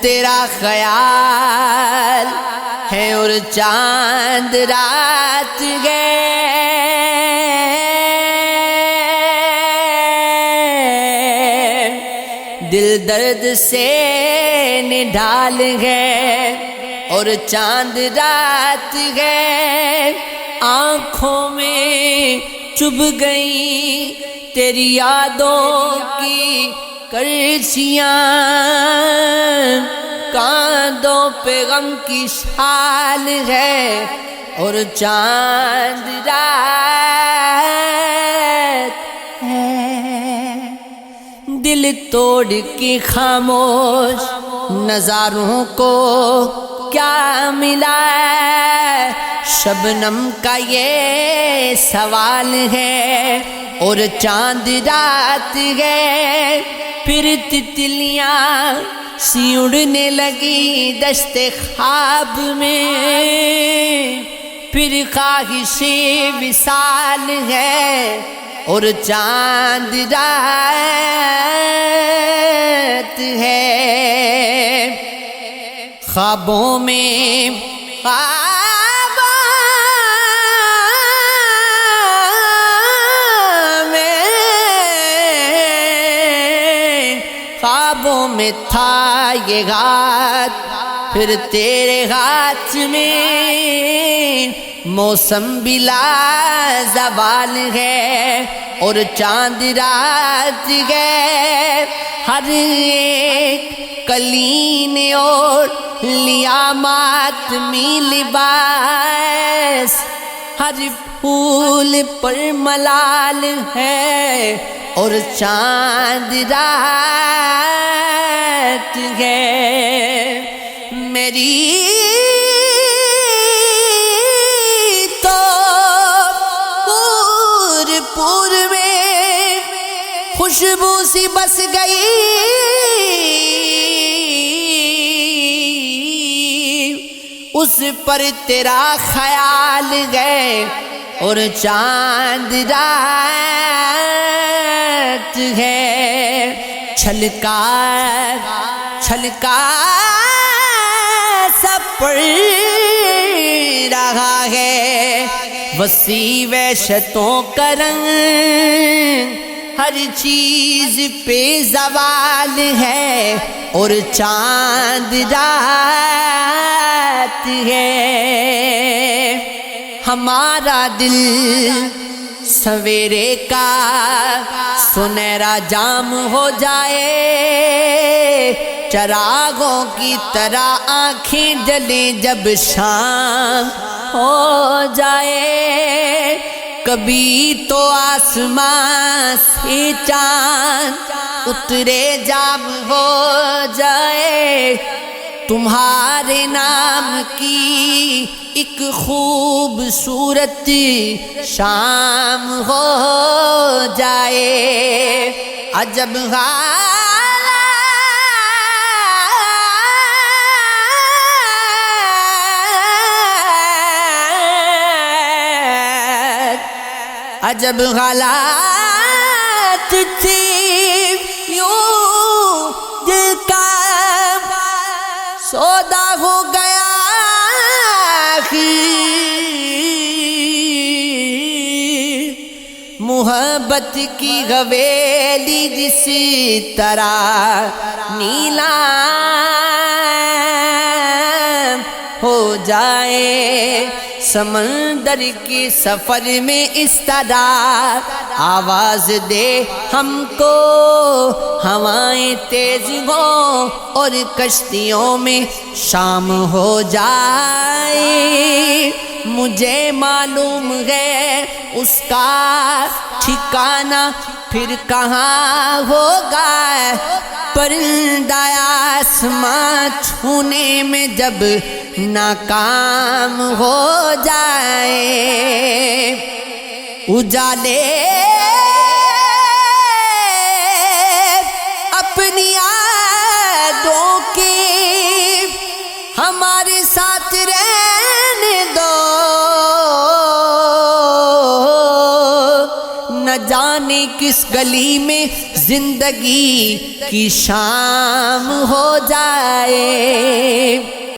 تیرا خیال ہے اور چاند رات گئے، دل درد سے نڈھال گئے اور چاند رات گئے، آنکھوں میں چبھ گئی تیری یادوں کی کرچیاں، کاندھوں پہ غم کی شال ہے اور چاند رات ہے۔ دل توڑ کے خاموش نظاروں کو کیا ملا ہے، شبنم کا یہ سوال ہے اور چاند رات گئے، پھر تتلیاں سی اڑنے لگی دشت خواب میں، پھر خواہش وصال ہے اور چاند رات ہے۔ خوابوں میں خوابوں میں تھا یہ ہاتھ، پھر تیرے ہاتھ میں موسم بلا زوال ہے اور چاند رات گئے، ہر ایک کلی نے اور لیا ماتمی لباس، ہر پھول پر ملال ہے اور چاند رات ہے۔ میری تو پور میں خوشبو سی بس گئی، اس پر تیرا خیال گئے اور چاند رات ہے۔ چھلکا چھلکا سب پڑ رہا ہے، وسیع وحشتوں کا رنگ، ہر چیز پہ زوال ہے اور چاند رات ہے۔ ہمارا دل سویرے کا سنہرا جام ہو جائے، چراغوں کی طرح آنکھیں جلیں جب شام ہو جائے، کبھی تو آسمان سے چاند اترے جام ہو جائے، تمہارے نام کی ایک خوبصورت شام ہو جائے۔ عجب عجب حالات تھی، یوں دل کا سودا ہو گیا، محبت کی حویلی جس طرح نیلام ہو جائے، سمندر کے سفر میں اس طرح آواز دے ہم کو، ہوائیں تیز ہوں اور کشتیوں میں شام ہو جائے، مجھے معلوم ہے اس کا ٹھکانہ پھر کہاں ہوگا، پرندہ آسمان چھونے میں جب ناکام ہو جائے، اجالے اپنی یادوں کی ہمارے ساتھ رہنے دو، نہ جانے کس گلی میں زندگی کی شام ہو جائے.